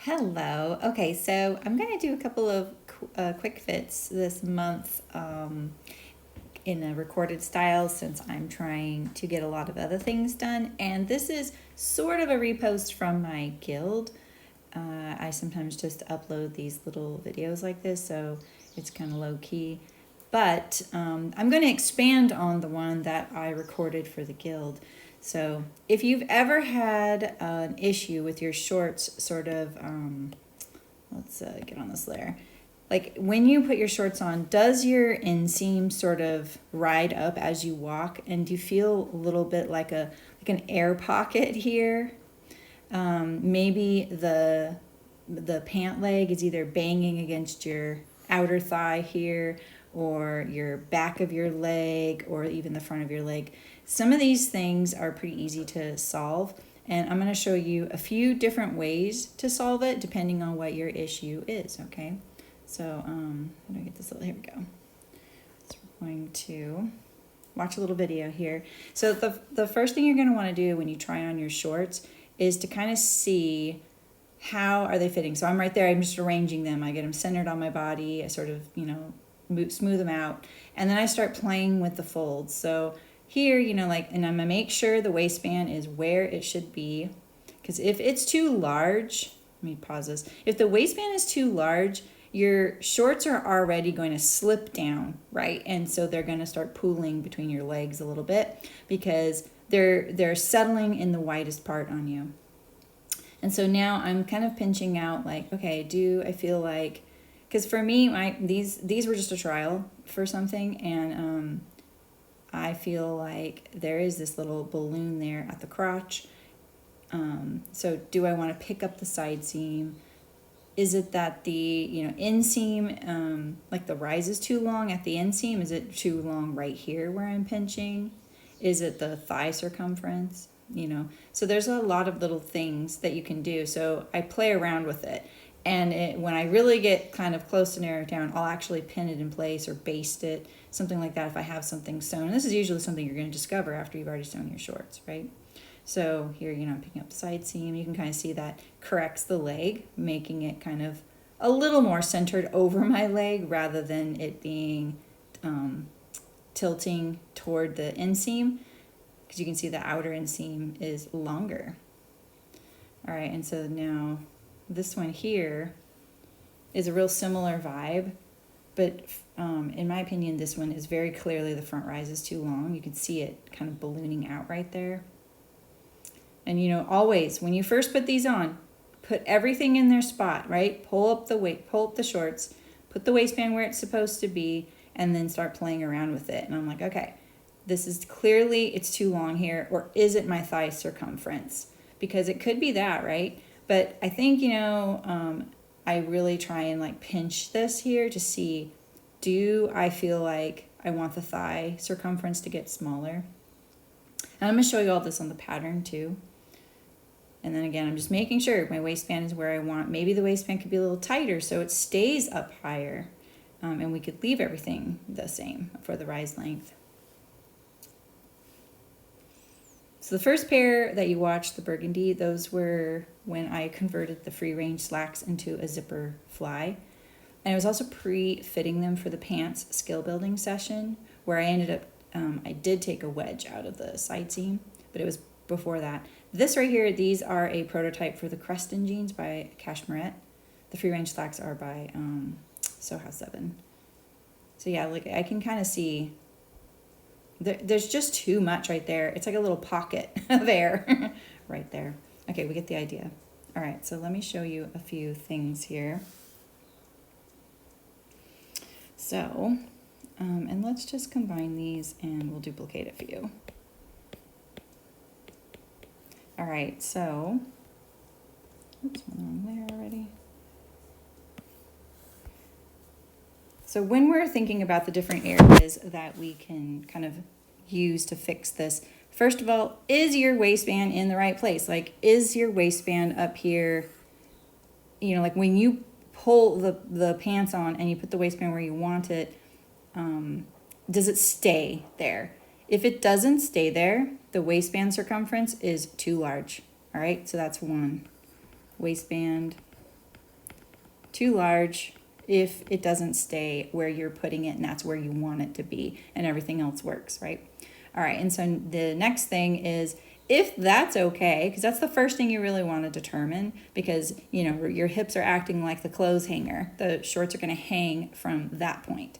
Hello. Okay, so I'm going to do a couple of quick fits this month in a recorded style since I'm trying to get a lot of other things done. And this is sort of a repost from my guild. I sometimes just upload these little videos like this, so it's kind of low key. But I'm going to expand on the one that I recorded for the guild. So if you've ever had an issue with your shorts sort of, let's get on this layer. Like when you put your shorts on, does your inseam sort of ride up as you walk? And do you feel a little bit like an air pocket here? Maybe the pant leg is either banging against your outer thigh here, or your back of your leg, or even the front of your leg. Some of these things are pretty easy to solve, and I'm going to show you a few different ways to solve it depending on what your issue is, okay? So, how do I get this little, here we go. So we're going to watch a little video here. So the first thing you're going to want to do when you try on your shorts is to kind of see how are they fitting. So I'm right there, I'm just arranging them. I get them centered on my body. I sort of, smooth them out. And then I start playing with the folds. So here, and I'm gonna make sure the waistband is where it should be. Because if it's too large, let me pause this. If the waistband is too large, your shorts are already going to slip down, right? And so they're going to start pooling between your legs a little bit because they're settling in the widest part on you. And so now I'm kind of pinching out like, okay, do I feel like, because for me, these were just a trial for something, and I feel like there is this little balloon there at the crotch. So do I want to pick up the side seam? Is it that the inseam, like the rise is too long at the inseam? Is it too long right here where I'm pinching? Is it the thigh circumference? So there's a lot of little things that you can do. So I play around with it. And when I really get kind of close to narrow it down, I'll actually pin it in place or baste it, something like that if I have something sewn. And this is usually something you're going to discover after you've already sewn your shorts, right? So here, I'm picking up the side seam. You can kind of see that corrects the leg, making it kind of a little more centered over my leg rather than it being tilting toward the inseam, because you can see the outer inseam is longer. All right, and so now this one here is a real similar vibe, but in my opinion, this one is very clearly the front rise is too long. You can see it kind of ballooning out right there. And always when you first put these on, put everything in their spot, right? Pull up the shorts, put the waistband where it's supposed to be, and then start playing around with it. And I'm like, okay, this is clearly, it's too long here, or is it my thigh circumference? Because it could be that, right? But I think, I really try and like pinch this here to see, do I feel like I want the thigh circumference to get smaller? And I'm going to show you all this on the pattern too. And then again, I'm just making sure my waistband is where I want. Maybe the waistband could be a little tighter so it stays up higher. And we could leave everything the same for the rise length. So the first pair that you watched, the burgundy, those were when I converted the free range slacks into a zipper fly. And I was also pre-fitting them for the pants skill building session, where I ended up, I did take a wedge out of the side seam, but it was before that. This right here, these are a prototype for the Creston jeans by Cashmerette. The free range slacks are by Soha 7. So yeah, like I can kind of see there's just too much right there. It's like a little pocket of air right there. Okay, we get the idea. All right, so let me show you a few things here. So, and let's just combine these and we'll duplicate a few. All right, so, oops, I'm on there already. So when we're thinking about the different areas that we can kind of use to fix this, first of all, is your waistband in the right place? Like, is your waistband up here? Like when you pull the pants on and you put the waistband where you want it, does it stay there? If it doesn't stay there, the waistband circumference is too large. All right, so that's one. Waistband too large if it doesn't stay where you're putting it and that's where you want it to be and everything else works, right? All right, and so the next thing is, if that's okay, because that's the first thing you really want to determine, because you know your hips are acting like the clothes hanger. The shorts are going to hang from that point.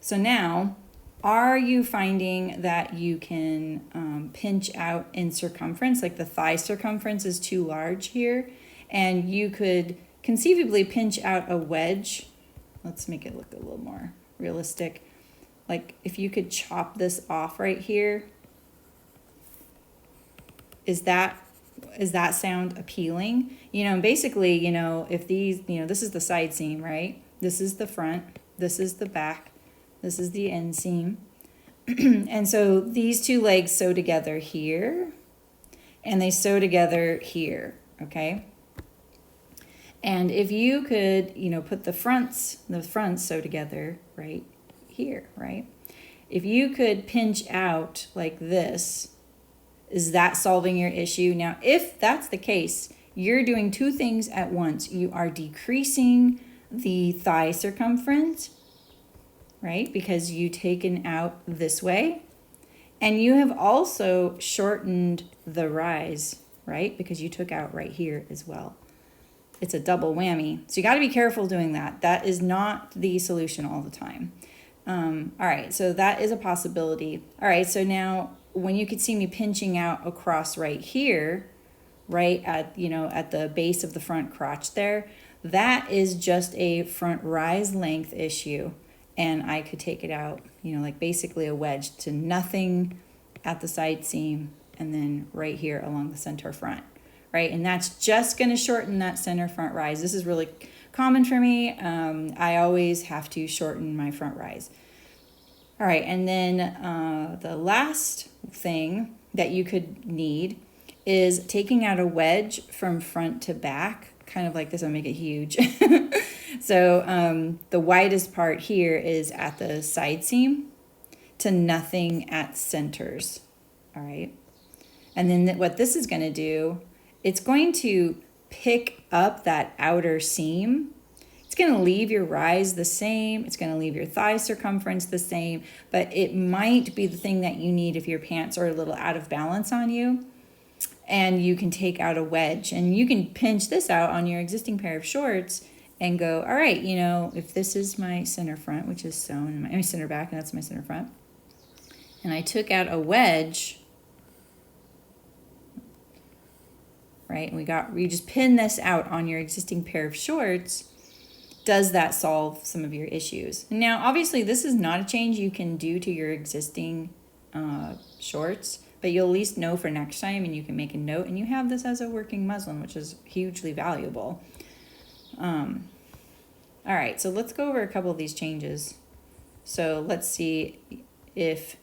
So now, are you finding that you can pinch out in circumference, like the thigh circumference is too large here, and you could conceivably pinch out a wedge. Let's make it look a little more realistic. Like if you could chop this off right here, is that sound appealing? You know, basically, you know, if these, you know, this is the side seam, right? This is the front, this is the back, this is the inseam. And so these two legs sew together here, and they sew together here, okay? And if you could, you know, put the fronts sew together right here, right? If you could pinch out like this, is that solving your issue? Now, if that's the case, you're doing two things at once. You are decreasing the thigh circumference, right? Because you've taken out this way. And you have also shortened the rise, right? Because you took out right here as well. It's a double whammy. So you got to be careful doing that. That is not the solution all the time. All right, so that is a possibility. All right, so now when you could see me pinching out across right here, right at, you know, at the base of the front crotch there, that is just a front rise length issue. And I could take it out, you know, like basically a wedge to nothing at the side seam and then right here along the center front, right? And that's just going to shorten that center front rise. This is really common for me. I always have to shorten my front rise. All right, and then the last thing that you could need is taking out a wedge from front to back, kind of like this. I'll make it huge. So the widest part here is at the side seam to nothing at centers, all right? And then what this is gonna do, it's going to pick up that outer seam. It's gonna leave your rise the same, it's gonna leave your thigh circumference the same, but it might be the thing that you need if your pants are a little out of balance on you. And you can take out a wedge and you can pinch this out on your existing pair of shorts and go, all right, you know, if this is my center front, which is sewn in my center back, and that's my center front, and I took out a wedge, right, and we just pin this out on your existing pair of shorts, does that solve some of your issues? Now, obviously, this is not a change you can do to your existing shorts, but you'll at least know for next time, and you can make a note, and you have this as a working muslin, which is hugely valuable. All right, so let's go over a couple of these changes. So let's see if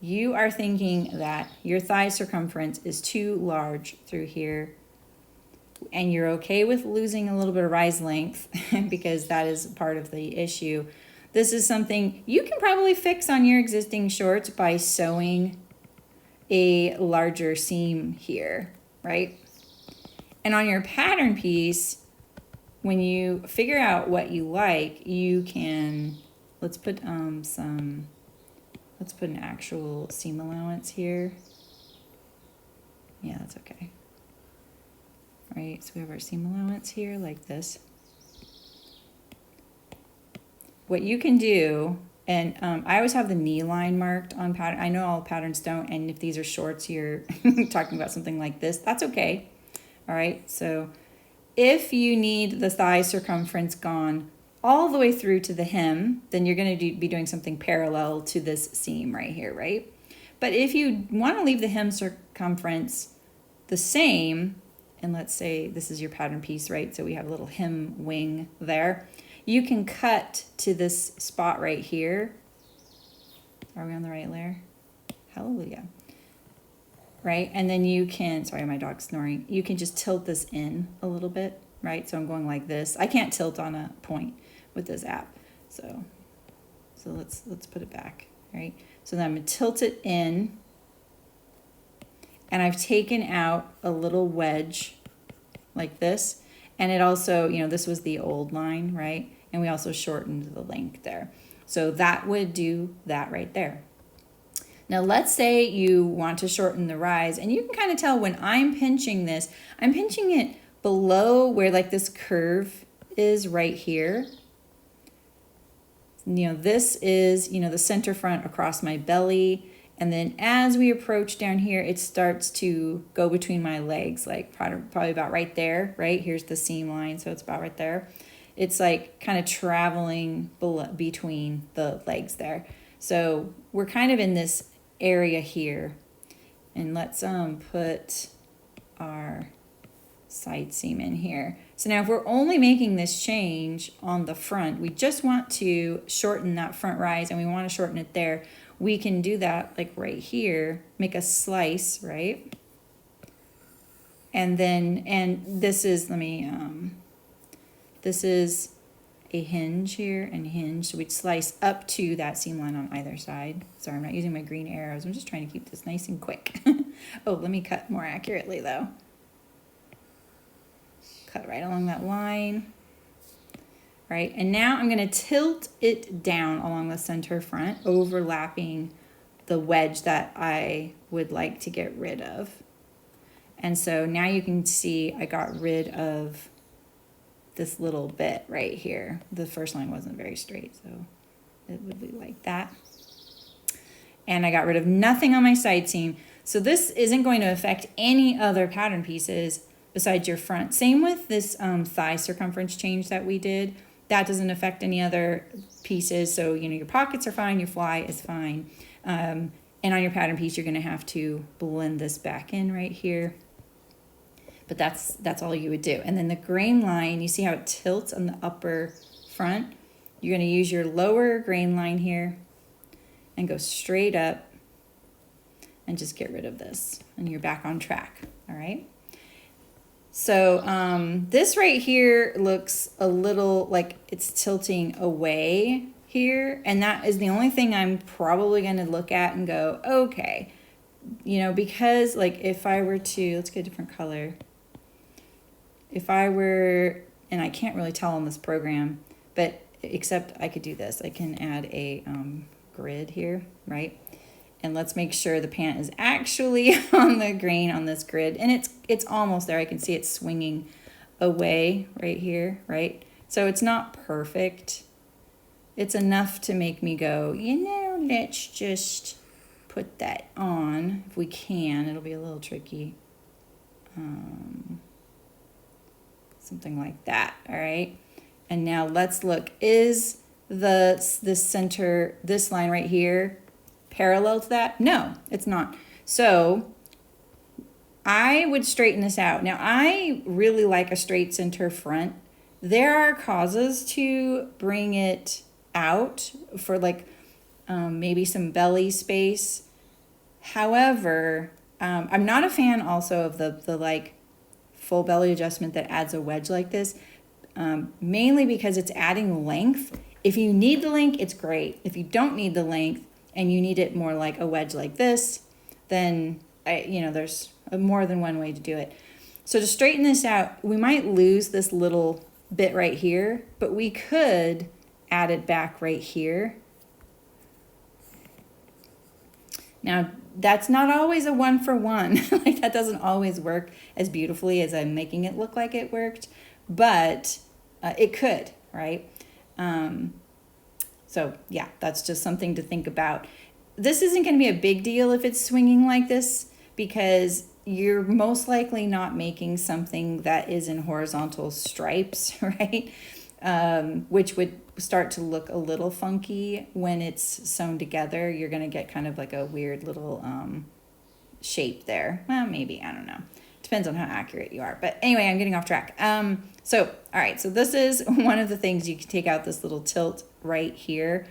you are thinking that your thigh circumference is too large through here, and you're okay with losing a little bit of rise length because that is part of the issue. This is something you can probably fix on your existing shorts by sewing a larger seam here, right? And on your pattern piece, when you figure out what you like, you can, let's put an actual seam allowance here. Yeah, that's okay. Right, so we have our seam allowance here like this. What you can do, and I always have the knee line marked on pattern. I know all patterns don't, and if these are shorts, you're talking about something like this, that's okay. All right, so if you need the thigh circumference gone all the way through to the hem, then you're going to be doing something parallel to this seam right here, right? But if you want to leave the hem circumference the same, and let's say this is your pattern piece, right? So we have a little hem wing there. You can cut to this spot right here. Are we on the right layer? Hallelujah. Right, and then you can, sorry, my dog's snoring. You can just tilt this in a little bit, right? So I'm going like this. I can't tilt on a point with this app. So let's put it back, right? So then I'm gonna tilt it in, and I've taken out a little wedge like this, And it also, you know, this was the old line, right? And we also shortened the length there. So that would do that right there. Now let's say you want to shorten the rise, and you can kind of tell when I'm pinching this, I'm pinching it below where like this curve is right here. You know, this is, you know, the center front across my belly. And then as we approach down here, it starts to go between my legs, like probably about right there, right? Here's the seam line, so it's about right there. It's like kind of traveling between the legs there. So we're kind of in this area here. And let's put our side seam in here. So now if we're only making this change on the front, we just want to shorten that front rise and we want to shorten it there. We can do that like right here, make a slice, right? And then, and this is, this is a hinge here and hinge. So we'd slice up to that seam line on either side. Sorry, I'm not using my green arrows. I'm just trying to keep this nice and quick. Oh, let me cut more accurately though. Cut right along that line. Right, and now I'm going to tilt it down along the center front, overlapping the wedge that I would like to get rid of. And so now you can see I got rid of this little bit right here. The first line wasn't very straight, so it would be like that. And I got rid of nothing on my side seam. So this isn't going to affect any other pattern pieces besides your front. Same with this thigh circumference change that we did. That doesn't affect any other pieces. So, you know, your pockets are fine, your fly is fine. And on your pattern piece, you're gonna have to blend this back in right here. But that's all you would do. And then the grain line, you see how it tilts on the upper front? You're gonna use your lower grain line here and go straight up and just get rid of this. And you're back on track, all right? So this right here looks a little like it's tilting away here. And that is the only thing I'm probably going to look at and go, okay, you know, because like if I were to, let's get a different color. If I were, and I can't really tell on this program, but except I could do this. I can add a grid here, right? And let's make sure the pant is actually on the grain on this grid. And it's almost there. I can see it swinging away right here, right? So it's not perfect. It's enough to make me go, you know, let's just put that on if we can. It'll be a little tricky. Something like that, all right? And now let's look. Is this center, this line right here, parallel to that? No, it's not. So I would straighten this out. Now I really like a straight center front. There are causes to bring it out for like maybe some belly space. However, I'm not a fan also of the like full belly adjustment that adds a wedge like this, mainly because it's adding length. If you need the length, it's great. If you don't need the length, and you need it more like a wedge like this, then you know, there's more than one way to do it. So to straighten this out, we might lose this little bit right here, but we could add it back right here. Now, that's not always a 1-for-1. Like that doesn't always work as beautifully as I'm making it look like it worked, but it could, right? So yeah, that's just something to think about. This isn't going to be a big deal if it's swinging like this because you're most likely not making something that is in horizontal stripes, right? Which would start to look a little funky when it's sewn together. You're going to get kind of like a weird little shape there. Well, maybe, I don't know. Depends on how accurate you are. But anyway, I'm getting off track. So, all right, so this is one of the things. You can take out this little tilt right here.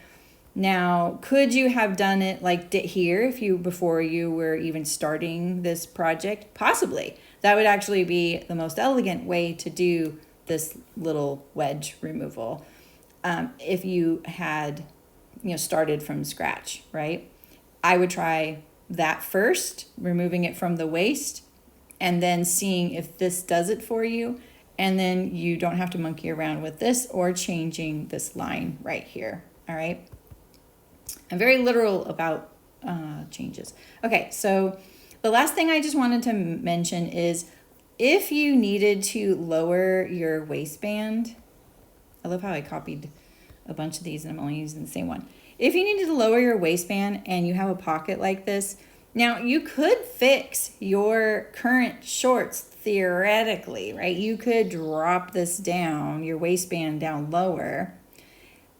Now, could you have done it like here before you were even starting this project? Possibly. That would actually be the most elegant way to do this little wedge removal. If you had, you know, started from scratch, right? I would try that first, removing it from the waist, and then seeing if this does it for you. and then you don't have to monkey around with this or changing this line right here. All right. I'm very literal about changes. Okay, so the last thing I just wanted to mention is if you needed to lower your waistband, I love how I copied a bunch of these and I'm only using the same one. If you needed to lower your waistband and you have a pocket like this, now you could fix your current shorts theoretically, right? You could drop this down, your waistband down lower.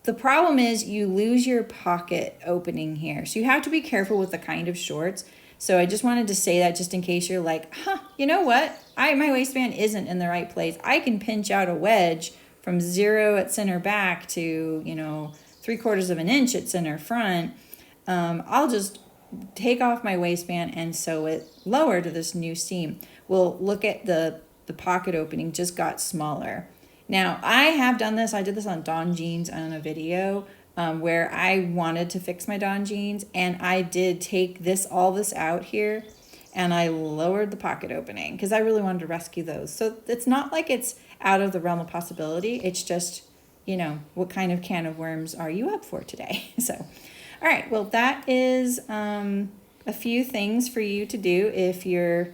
The problem is you lose your pocket opening here. So you have to be careful with the kind of shorts. So I just wanted to say that just in case you're like, you know what? My waistband isn't in the right place. I can pinch out a wedge from 0 at center back to, 3/4 of an inch at center front. I'll just take off my waistband and sew it lower to this new seam. Well, look at the pocket opening just got smaller. Now, I have done this. I did this on Dawn jeans on a video where I wanted to fix my Dawn jeans, and I did take all this out here, and I lowered the pocket opening because I really wanted to rescue those. So it's not like it's out of the realm of possibility. It's just, what kind of can of worms are you up for today? So, all right. Well, that is a few things for you to do if your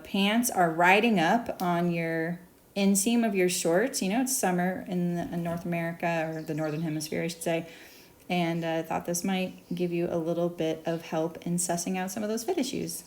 pants are riding up on your inseam of your shorts. It's summer in North America, or the Northern Hemisphere, I should say. And I thought this might give you a little bit of help in sussing out some of those fit issues.